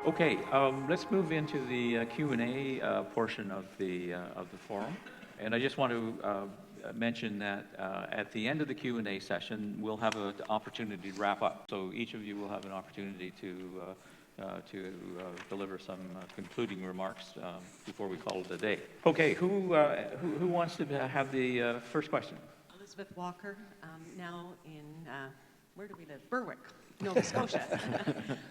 Okay, let's move into the Q&A portion of the forum. And I just want to mention that at the end of the Q&A session, we'll have an opportunity to wrap up. So each of you will have an opportunity to deliver some concluding remarks before we call it a day. Okay, who wants to have the first question? Elizabeth Walker, now in, where do we live? Berwick, Nova Scotia,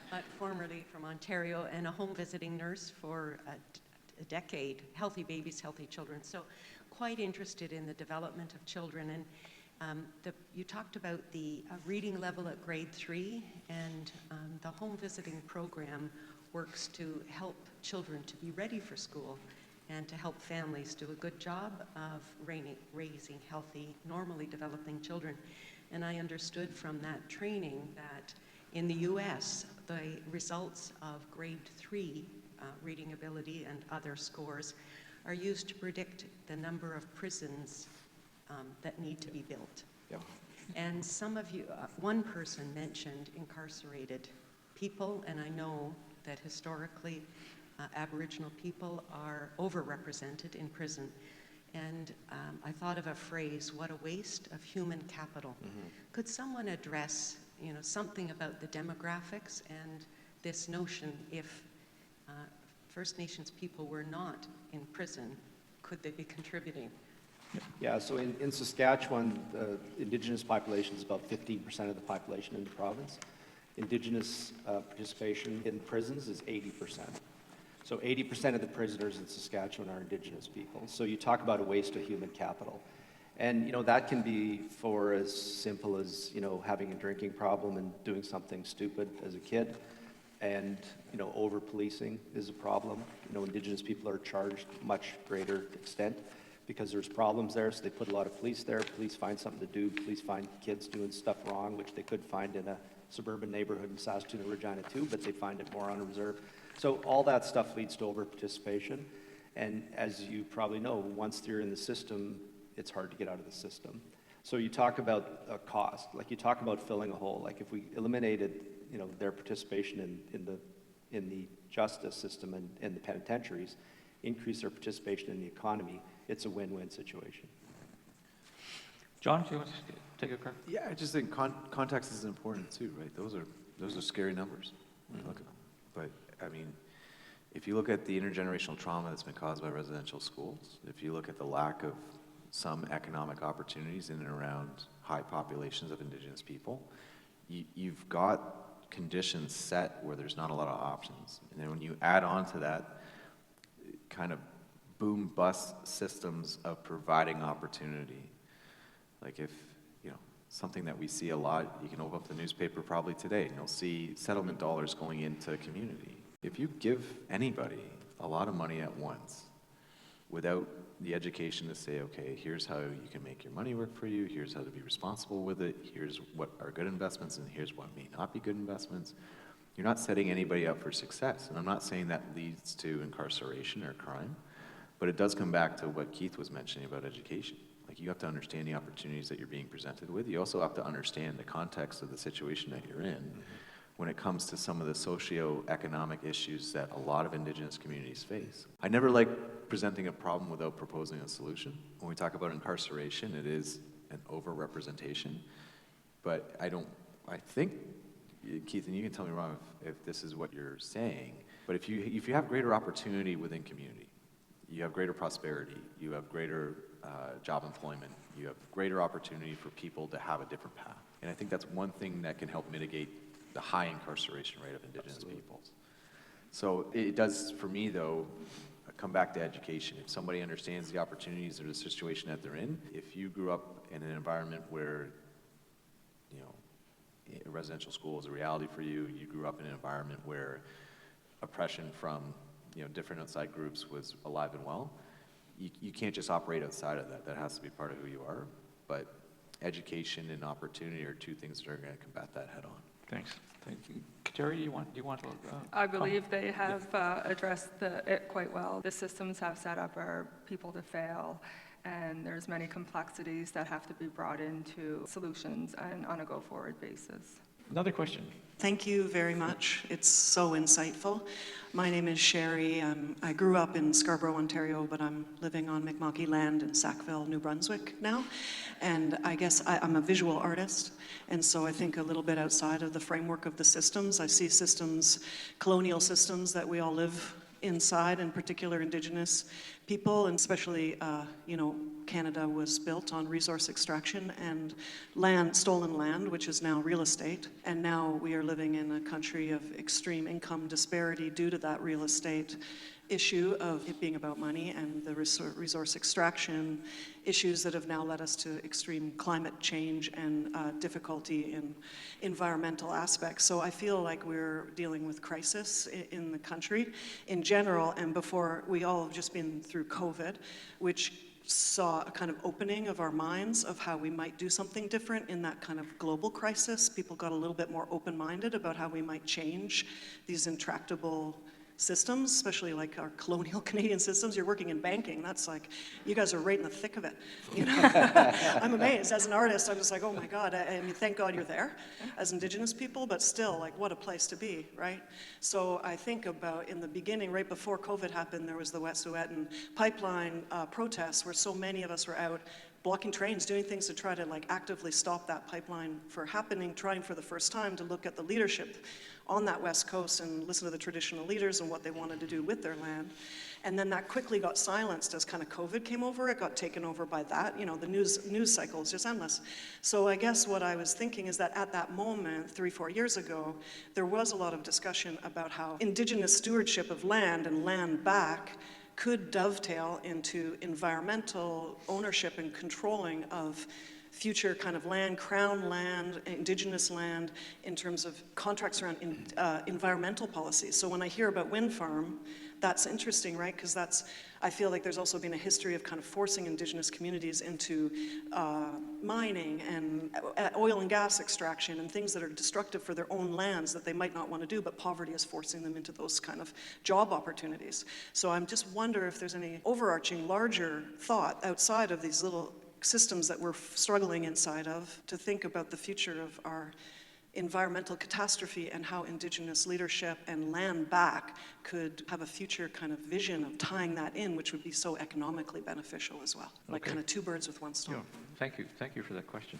but formerly from Ontario, and a home visiting nurse for a decade. Healthy babies, healthy children. So quite interested in the development of children. And you talked about the reading level at grade 3, and the home visiting program works to help children to be ready for school and to help families do a good job of raising healthy, normally developing children. And I understood from that training that in the US, the results of grade 3 reading ability and other scores are used to predict the number of prisons that need to be built. Yeah. And some of you, one person mentioned incarcerated people, and I know that historically Aboriginal people are overrepresented in prison. And I thought of a phrase, what a waste of human capital. Mm-hmm. Could someone address, something about the demographics and this notion, if First Nations people were not in prison, could they be contributing? Yeah, so in Saskatchewan, the Indigenous population is about 15% of the population in the province. Indigenous participation in prisons is 80%. So 80% of the prisoners in Saskatchewan are Indigenous people. So you talk about a waste of human capital. And, that can be for as simple as, having a drinking problem and doing something stupid as a kid. And, over-policing is a problem. Indigenous people are charged much greater extent because there's problems there, so they put a lot of police there. Police find something to do. Police find kids doing stuff wrong, which they could find in a suburban neighborhood in Saskatoon or Regina too, but they find it more on a reserve. So all that stuff leads to over-participation. And as you probably know, once they're in the system, it's hard to get out of the system. So you talk about a cost, like you talk about filling a hole. Like if we eliminated, their participation in the justice system and the penitentiaries, increase their participation in the economy, it's a win-win situation. John, do you want to take a crack? Yeah, I just think context is important too, right? Those are scary numbers when you look at them. But I mean, if you look at the intergenerational trauma that's been caused by residential schools, if you look at the lack of some economic opportunities in and around high populations of Indigenous people, you've got conditions set where there's not a lot of options. And then when you add on to that kind of boom-bust systems of providing opportunity, like if, something that we see a lot, you can open up the newspaper probably today and you'll see settlement dollars going into community. If you give anybody a lot of money at once without the education to say, okay, here's how you can make your money work for you, here's how to be responsible with it, here's what are good investments and here's what may not be good investments, you're not setting anybody up for success. And I'm not saying that leads to incarceration or crime, but it does come back to what Keith was mentioning about education. Like you have to understand the opportunities that you're being presented with. You also have to understand the context of the situation that you're in when it comes to some of the socio-economic issues that a lot of Indigenous communities face. I never like presenting a problem without proposing a solution. When we talk about incarceration, it is an over-representation, but I think, Keith, and you can tell me wrong if this is what you're saying, but if you have greater opportunity within community, you have greater prosperity, you have greater job employment, you have greater opportunity for people to have a different path. And I think that's one thing that can help mitigate the high incarceration rate of Indigenous peoples. So it does, for me though, come back to education. If somebody understands the opportunities or the situation that they're in, if you grew up in an environment where, a residential school is a reality for you, you grew up in an environment where oppression from, different outside groups was alive and well, you can't just operate outside of that. That has to be part of who you are. But education and opportunity are two things that are going to combat that head on. Thanks. Thank you. Kateri, do you want to? I believe they have addressed it quite well. The systems have set up our people to fail, and there's many complexities that have to be brought into solutions and on a go-forward basis. Another question. Thank you very much. It's so insightful. My name is Sherry. I grew up in Scarborough, Ontario, but I'm living on Mi'kma'ki land in Sackville, New Brunswick now. And I guess I'm a visual artist, and so I think a little bit outside of the framework of the systems. I see systems, colonial systems that we all live inside, in particular Indigenous people, and especially, Canada was built on resource extraction and land, stolen land, which is now real estate. And now we are living in a country of extreme income disparity due to that real estate issue of it being about money and the resource extraction issues that have now led us to extreme climate change and difficulty in environmental aspects. So I feel like we're dealing with crisis in the country in general, and before we all have just been through COVID, which saw a kind of opening of our minds of how we might do something different in that kind of global crisis. People got a little bit more open-minded about how we might change these intractable systems, especially like our colonial Canadian systems. You're working in banking, that's like, you guys are right in the thick of it, I'm amazed. As an artist, I'm just like, oh my God, I mean, thank God you're there as Indigenous people, but still, like, what a place to be, right? So I think about, in the beginning, right before COVID happened, there was the Wet'suwet'en pipeline protests where so many of us were out blocking trains, doing things to try to actively stop that pipeline from happening, trying for the first time to look at the leadership on that West Coast and listen to the traditional leaders and what they wanted to do with their land. And then that quickly got silenced as kind of COVID came over. It got taken over by that. The news cycle is just endless. So I guess what I was thinking is that at that moment, 3-4 years ago, there was a lot of discussion about how Indigenous stewardship of land and land back could dovetail into environmental ownership and controlling of future kind of land, crown land, Indigenous land, in terms of contracts around environmental policies. So when I hear about wind farm, that's interesting, right? Because I feel like there's also been a history of kind of forcing Indigenous communities into mining and oil and gas extraction and things that are destructive for their own lands that they might not want to do, but poverty is forcing them into those kind of job opportunities. So I'm just wonder if there's any overarching, larger thought outside of these little systems that we're struggling inside of to think about the future of our environmental catastrophe and how Indigenous leadership and land back could have a future kind of vision of tying that in, which would be so economically beneficial as well. Like kind of two birds with one stone. Yeah, thank you for that question.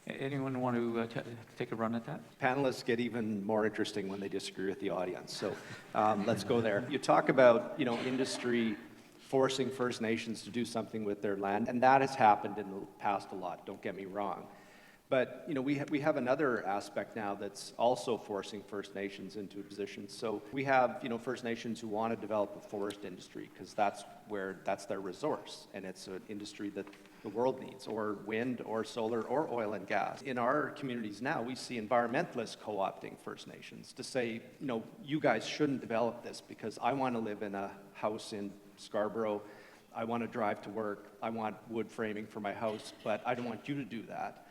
Anyone want to take a run at that? Panelists get even more interesting when they disagree with the audience. So let's go there. You talk about, industry forcing First Nations to do something with their land, and that has happened in the past a lot, don't get me wrong. But we have another aspect now that's also forcing First Nations into a position. So we have First Nations who want to develop a forest industry because that's their resource, and it's an industry that the world needs, or wind, or solar, or oil and gas. In our communities now, we see environmentalists co-opting First Nations to say, you guys shouldn't develop this because I want to live in a house in Scarborough. I want to drive to work. I want wood framing for my house, but I don't want you to do that.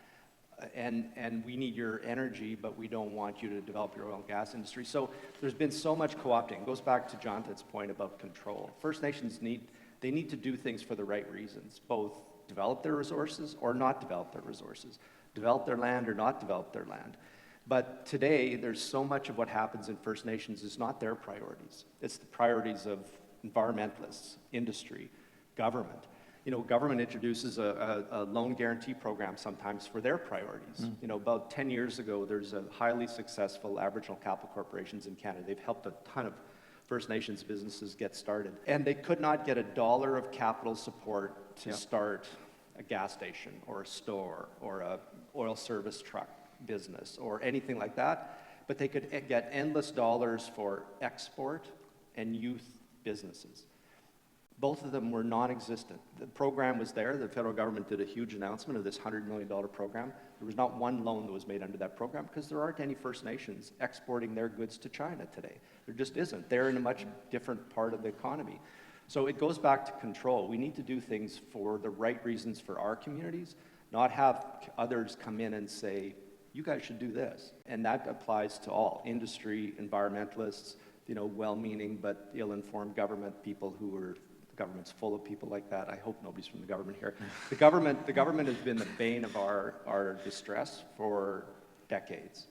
And we need your energy, but we don't want you to develop your oil and gas industry. So there's been so much co-opting. It goes back to Jonathan's point about control. First Nations need to do things for the right reasons, both develop their resources or not develop their resources, develop their land or not develop their land. But today, there's so much of what happens in First Nations is not their priorities. It's the priorities of environmentalists, industry, government. Government introduces a loan guarantee program sometimes for their priorities. About 10 years ago, there's a highly successful Aboriginal capital corporations in Canada. They've helped a ton of First Nations businesses get started. And they could not get $1 of capital support to start a gas station or a store or a oil service truck business or anything like that. But they could get endless dollars for export and youth businesses. Both of them were non-existent. The program was there. The federal government did a huge announcement of this $100 million program. There was not one loan that was made under that program because there aren't any First Nations exporting their goods to China today. There just isn't. They're in a much different part of the economy. So it goes back to control. We need to do things for the right reasons for our communities, not have others come in and say, you guys should do this. And that applies to all, industry, environmentalists, well-meaning but ill-informed government people who are, the government's full of people like that. I hope nobody's from the government here. The government has been the bane of our distress for decades.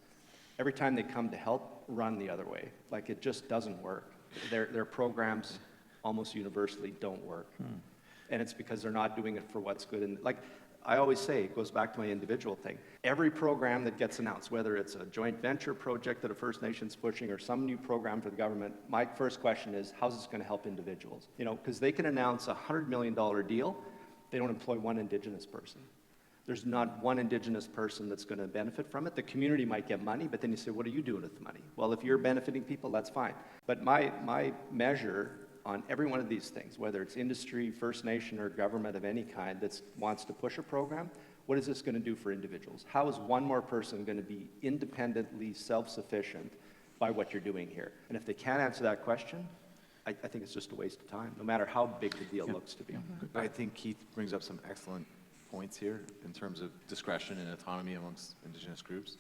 every time they come to help, run the other way. Like, it just doesn't work. Their programs almost universally don't work. And it's because they're not doing it for what's good. And like I always say, it goes back to my individual thing. Every program that gets announced, whether it's a joint venture project that a First Nation's pushing or some new program for the government, my first question is, how's this going to help individuals? You know, because they can announce a $100 million deal, they don't employ one Indigenous person. There's not one Indigenous person that's going to benefit from it. The community might get money, but then you say, what are you doing with the money? Well, if you're benefiting people, that's fine. But my measure on every one of these things, whether it's industry, First Nation, or government of any kind that wants to push a program, what is this going to do for individuals? How is one more person going to be independently self-sufficient by what you're doing here? And if they can't answer that question, I think it's just a waste of time, no matter how big the deal looks to be. I think Keith brings up some excellent points here in terms of discretion and autonomy amongst Indigenous groups.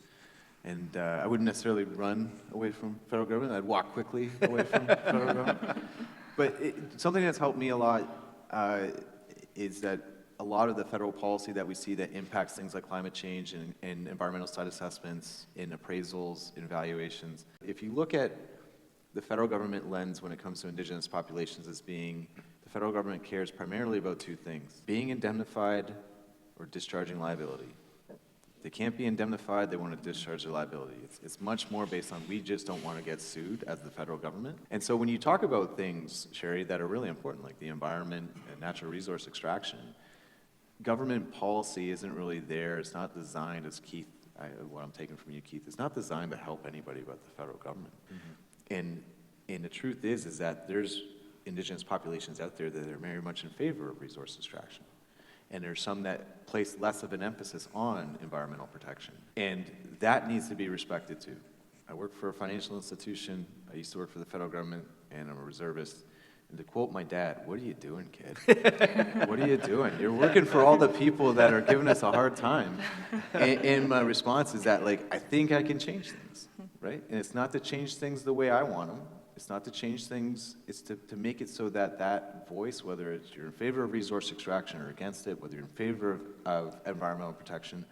And I wouldn't necessarily run away from federal government. I'd walk quickly away from federal government. But something that's helped me a lot is that a lot of the federal policy that we see that impacts things like climate change and environmental site assessments, in appraisals, in evaluations. If you look at the federal government lens when it comes to Indigenous populations as being, the federal government cares primarily about two things: being indemnified or discharging liability. They can't be indemnified, they want to discharge their liability. It's much more based on, we just don't want to get sued as the federal government. And so when you talk about things, Sherry, that are really important, like the environment and natural resource extraction, government policy isn't really there. It's not designed, as Keith, what I'm taking from you, Keith, it's not designed to help anybody but the federal government. And the truth is that there's Indigenous populations out there that are very much in favor of resource extraction. And there's some that place less of an emphasis on environmental protection. And that needs to be respected too. I work for a financial institution. I used to work for the federal government, and I'm a reservist. And to quote my dad, "What are you doing, kid? What are you doing? You're working for all the people that are giving us a hard time." And my response is that, like, I think I can change things, right? And it's not to change things the way I want them. It's not to change things, it's to make it so that that voice, whether it's you're in favor of resource extraction or against it, whether you're in favor of environmental protection,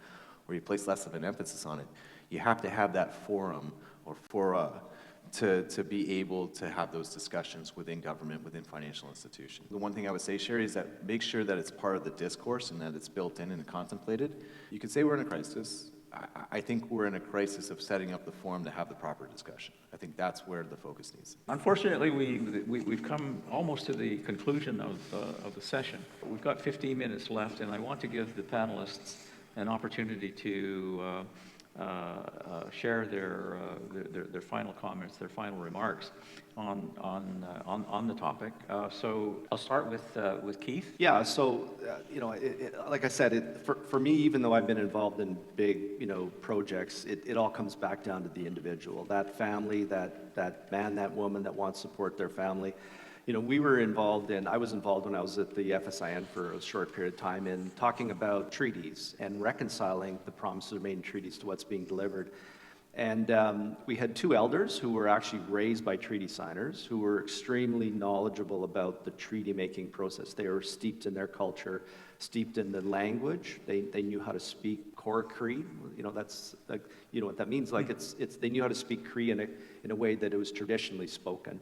or you place less of an emphasis on it, you have to have that forum or fora to be able to have those discussions within government, within financial institutions. The one thing I would say, Sherry, is that make sure that it's part of the discourse and that it's built in and contemplated. You could say we're in a crisis. I think we're in a crisis of setting up the forum to have the proper discussion. I think that's where the focus needs to be. Unfortunately, we've come almost to the conclusion of the session. We've got 15 minutes left, and I want to give the panelists an opportunity to share their final comments, their final remarks on the topic. So I'll start with Keith. Yeah, so, you know, like I said, for me, even though I've been involved in big, you know, projects, it all comes back down to the individual, that family, that man, that woman that wants to support their family. You know, I was involved when I was at the FSIN for a short period of time in talking about treaties and reconciling the promises made in treaties to what's being delivered. And we had two elders who were actually raised by treaty signers who were extremely knowledgeable about the treaty-making process. They were steeped in their culture, steeped in the language. They knew how to speak Core Cree. You know, that's like, you know what that means. Like they knew how to speak Cree in a way that it was traditionally spoken.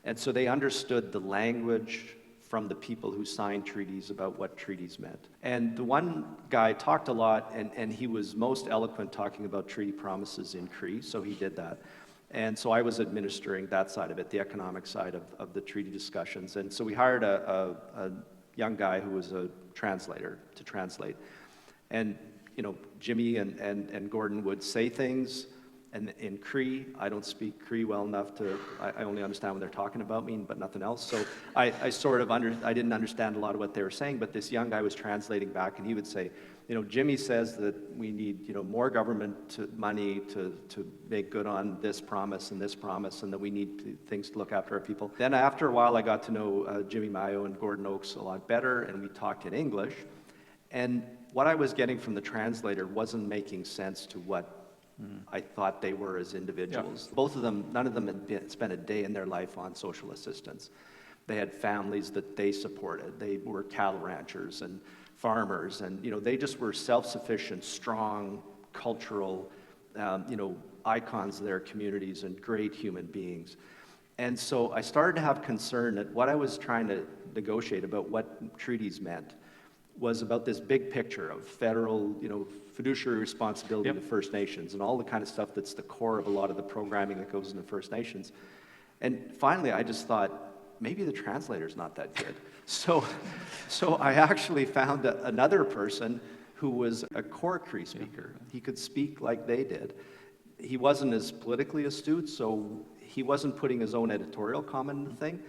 And so they understood the language from the people who signed treaties about what treaties meant. And the one guy talked a lot, and he was most eloquent talking about treaty promises in Cree, so he did that. And so I was administering that side of it, the economic side of the treaty discussions. And so we hired a young guy who was a translator to translate. And, you know, Jimmy and Gordon would say things, and in Cree, I don't speak Cree well enough I only understand what they're talking about me, but nothing else. So I didn't understand a lot of what they were saying, but this young guy was translating back, and he would say, you know, Jimmy says that we need, you know, more government money to make good on this promise, and that we need things to look after our people. Then after a while, I got to know Jimmy Mayo and Gordon Oakes a lot better, and we talked in English. And what I was getting from the translator wasn't making sense to what I thought they were as individuals. Yeah. Both of them, none of them had spent a day in their life on social assistance. They had families that they supported. They were cattle ranchers and farmers, and, you know, they just were self-sufficient, strong, cultural, you know, icons of their communities and great human beings. And so I started to have concern that what I was trying to negotiate about what treaties meant was about this big picture of federal, fiduciary responsibility to First Nations and all the kind of stuff that's the core of a lot of the programming that goes into First Nations. And finally, I just thought, maybe the translator's not that good. So I actually found another person who was a core Cree speaker. He could speak like they did. He wasn't as politically astute, so he wasn't putting his own editorial comment in the thing.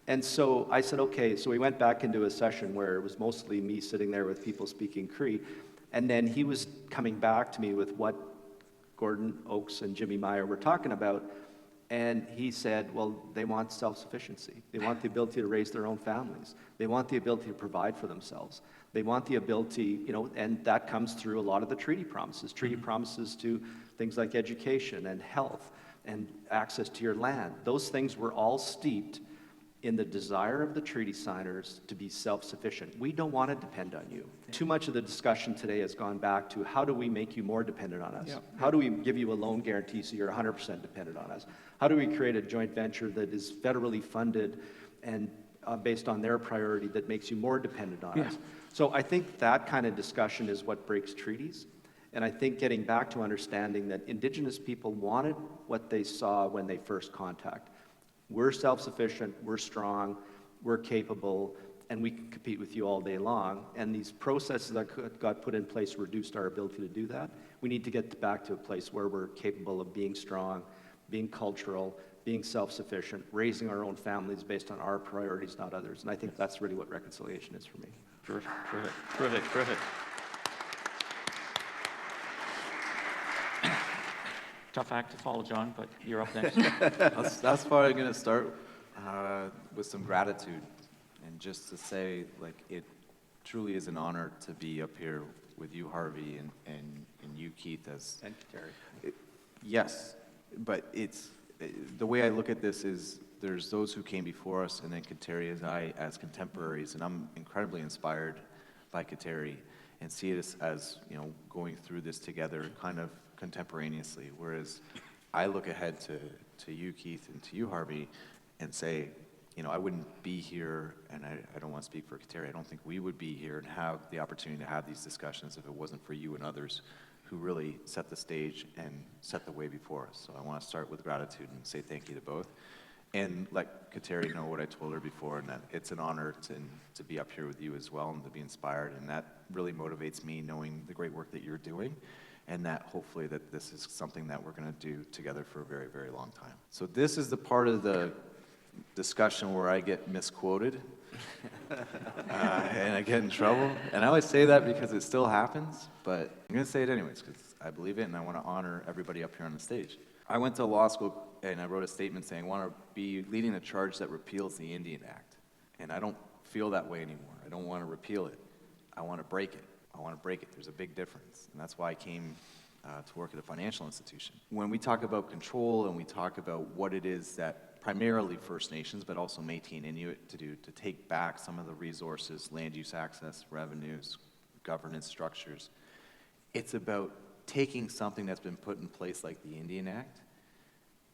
And so I said, okay, so we went back into a session where it was mostly me sitting there with people speaking Cree, and then he was coming back to me with what Gordon Oakes and Jimmy Meyer were talking about, and he said, well, they want self-sufficiency. They want the ability to raise their own families. They want the ability to provide for themselves. They want the ability, and that comes through a lot of the treaty promises promises to things like education and health and access to your land. Those things were all steeped in the desire of the treaty signers to be self-sufficient. We don't want to depend on you. Too much of the discussion today has gone back to how do we make you more dependent on us? How do we give you a loan guarantee so you're 100% dependent on us? How do we create a joint venture that is federally funded and based on their priority that makes you more dependent on us? So I think that kind of discussion is what breaks treaties. And I think getting back to understanding that Indigenous people wanted what they saw when they first contact. We're self-sufficient, we're strong, we're capable, and we can compete with you all day long. And these processes that got put in place reduced our ability to do that. We need to get back to a place where we're capable of being strong, being cultural, being self-sufficient, raising our own families based on our priorities, not others. And I think that's really what reconciliation is for me. Terrific. Tough act to follow, John, but you're up next. That's why I'm going to start with some gratitude, and just to say, it truly is an honor to be up here with you, Harvey, and you, Keith, And Kateri. Yes, but the way I look at this is there's those who came before us, and then Kateri as contemporaries, and I'm incredibly inspired by Kateri, and see it as going through this together, kind of contemporaneously, whereas I look ahead to you, Keith, and to you, Harvey, and say, I wouldn't be here, and I don't want to speak for Kateri, I don't think we would be here and have the opportunity to have these discussions if it wasn't for you and others who really set the stage and set the way before us. So I want to start with gratitude and say thank you to both. And let Kateri know what I told her before, and that it's an honor to be up here with you as well and to be inspired, and that really motivates me knowing the great work that you're doing, and that hopefully that this is something that we're going to do together for a very, very long time. So this is the part of the discussion where I get misquoted and I get in trouble. And I always say that because it still happens, but I'm going to say it anyways because I believe it and I want to honor everybody up here on the stage. I went to law school and I wrote a statement saying I want to be leading a charge that repeals the Indian Act. And I don't feel that way anymore. I don't want to repeal it. I want to break it. I want to break it. There's a big difference. And that's why I came to work at a financial institution. When we talk about control and we talk about what it is that primarily First Nations, but also Métis and Inuit to do, to take back some of the resources, land use access, revenues, governance structures, it's about taking something that's been put in place like the Indian Act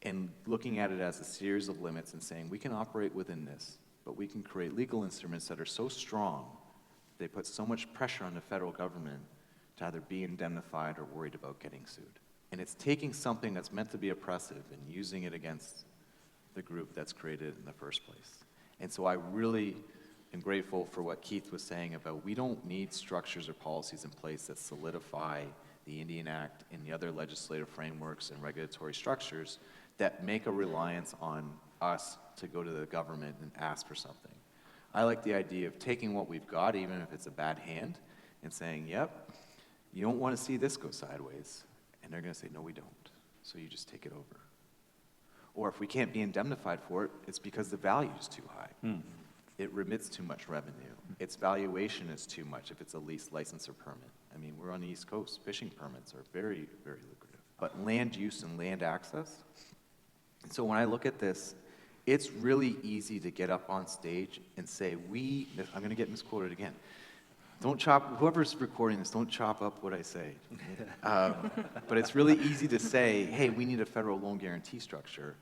and looking at it as a series of limits and saying we can operate within this, but we can create legal instruments that are so strong they put so much pressure on the federal government to either be indemnified or worried about getting sued. And it's taking something that's meant to be oppressive and using it against the group that's created in the first place. And so I really am grateful for what Keith was saying about we don't need structures or policies in place that solidify the Indian Act and the other legislative frameworks and regulatory structures that make a reliance on us to go to the government and ask for something. I like the idea of taking what we've got, even if it's a bad hand, and saying, yep, you don't want to see this go sideways. And they're going to say, no, we don't. So you just take it over. Or if we can't be indemnified for it, it's because the value is too high. It remits too much revenue. Its valuation is too much if it's a lease, license, or permit. I mean, we're on the East Coast. Fishing permits are very, very lucrative. But land use and land access. And so when I look at this, it's really easy to get up on stage and say, I'm going to get misquoted again, whoever's recording this, don't chop up what I say. But it's really easy to say, hey, we need a federal loan guarantee structure,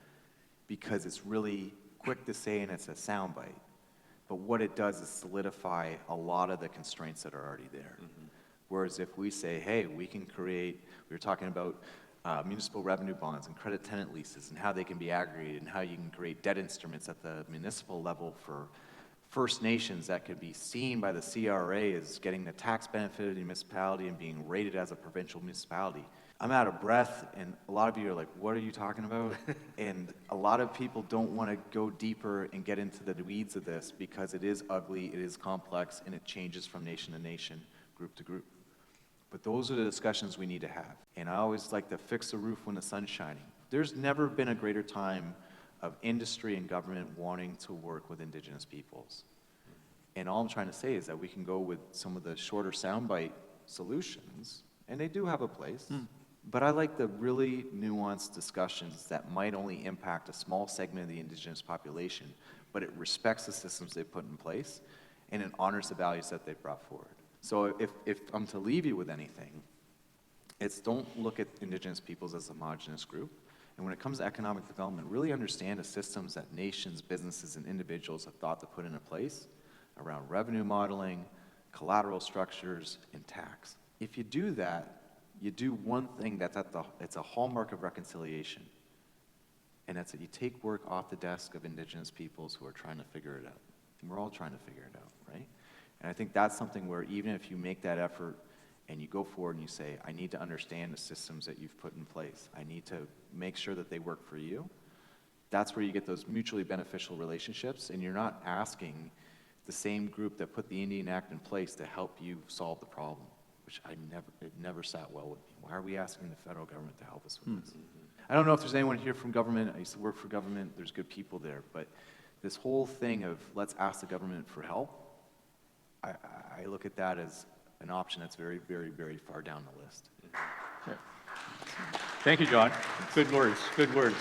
because it's really quick to say and it's a soundbite. But what it does is solidify a lot of the constraints that are already there. Whereas if we say, hey, we can create, we were talking about municipal revenue bonds and credit tenant leases and how they can be aggregated and how you can create debt instruments at the municipal level for First Nations that could be seen by the CRA as getting the tax benefit of the municipality and being rated as a provincial municipality. I'm out of breath, and a lot of you are like, what are you talking about? And a lot of people don't want to go deeper and get into the weeds of this because it is ugly, it is complex, and it changes from nation to nation, group to group. But those are the discussions we need to have. And I always like to fix the roof when the sun's shining. There's never been a greater time of industry and government wanting to work with Indigenous peoples. And all I'm trying to say is that we can go with some of the shorter soundbite solutions, and they do have a place, but I like the really nuanced discussions that might only impact a small segment of the Indigenous population, but it respects the systems they've put in place, and it honors the values that they've brought forward. So if I'm to leave you with anything, it's don't look at Indigenous peoples as a homogenous group. And when it comes to economic development, really understand the systems that nations, businesses, and individuals have thought to put into place around revenue modeling, collateral structures, and tax. If you do that, you do one thing that's it's a hallmark of reconciliation. And that's that you take work off the desk of Indigenous peoples who are trying to figure it out. And we're all trying to figure it out, right? And I think that's something where even if you make that effort and you go forward and you say, I need to understand the systems that you've put in place. I need to make sure that they work for you. That's where you get those mutually beneficial relationships, and you're not asking the same group that put the Indian Act in place to help you solve the problem, which it never sat well with me. Why are we asking the federal government to help us with this? I don't know if there's anyone here from government. I used to work for government. There's good people there. But this whole thing of let's ask the government for help, I look at that as an option that's very, very, very far down the list. Yeah. Thank you, John. Good words, good words.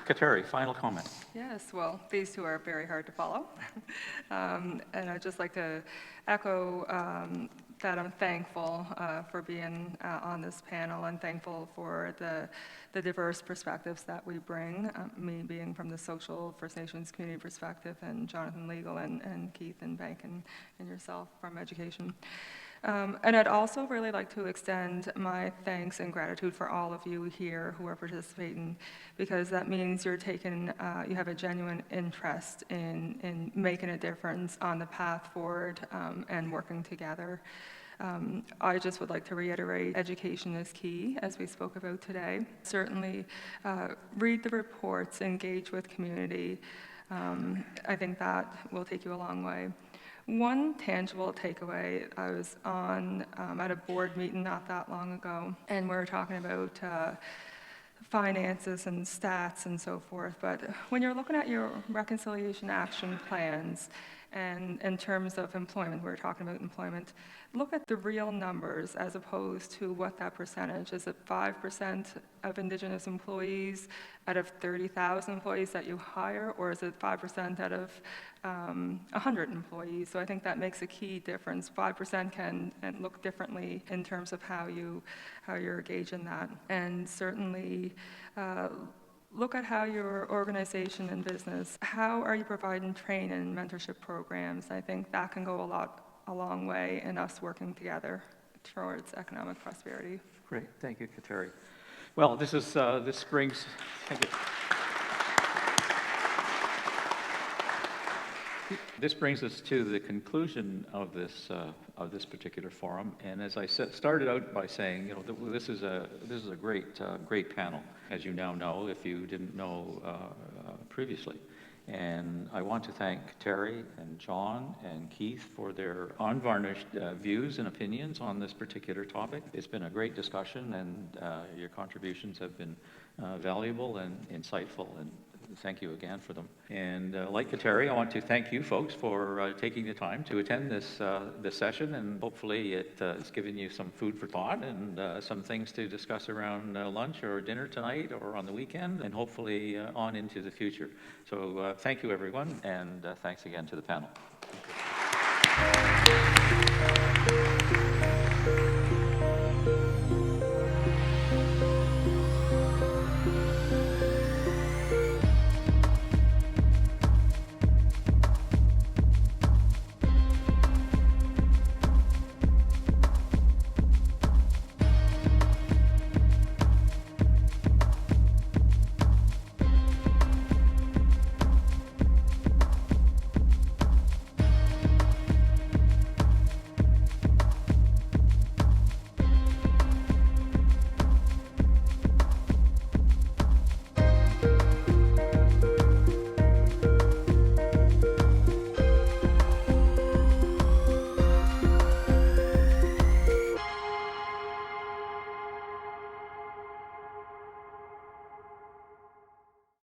Kateri, final comment. Yes, well, these two are very hard to follow. And I'd just like to echo that I'm thankful for being on this panel and thankful for the diverse perspectives that we bring, me being from the social First Nations community perspective, and Jonathan legal, and Keith and Bank and yourself from education. And I'd also really like to extend my thanks and gratitude for all of you here who are participating, because that means you're taking, you have a genuine interest in making a difference on the path forward and working together. I just would like to reiterate, education is key, as we spoke about today. Certainly read the reports, engage with community. I think that will take you a long way. One tangible takeaway, I was on at a board meeting not that long ago, and we were talking about finances and stats and so forth, but when you're looking at your reconciliation action plans, and in terms of employment, we were talking about employment, look at the real numbers as opposed to what that percentage. Is it 5% of Indigenous employees out of 30,000 employees that you hire, or is it 5% out of 100 employees? So I think that makes a key difference. 5% can look differently in terms of how you're gauging that. And certainly, look at how your organization and business, how are you providing training and mentorship programs? I think that can go a long way in us working together towards economic prosperity. Great, thank you, Kateri. Well, this brings, thank you. This brings us to the conclusion of this particular forum. And as I started out by saying, you know, this is a great panel, as you now know, if you didn't know previously. And I want to thank Kateri and John and Keith for their unvarnished views and opinions on this particular topic. It's been a great discussion, and your contributions have been valuable and insightful, and thank you again for them. And like Kateri, I want to thank you folks for taking the time to attend this session, and hopefully it's given you some food for thought and some things to discuss around lunch or dinner tonight or on the weekend, and hopefully on into the future. So thank you, everyone, and thanks again to the panel.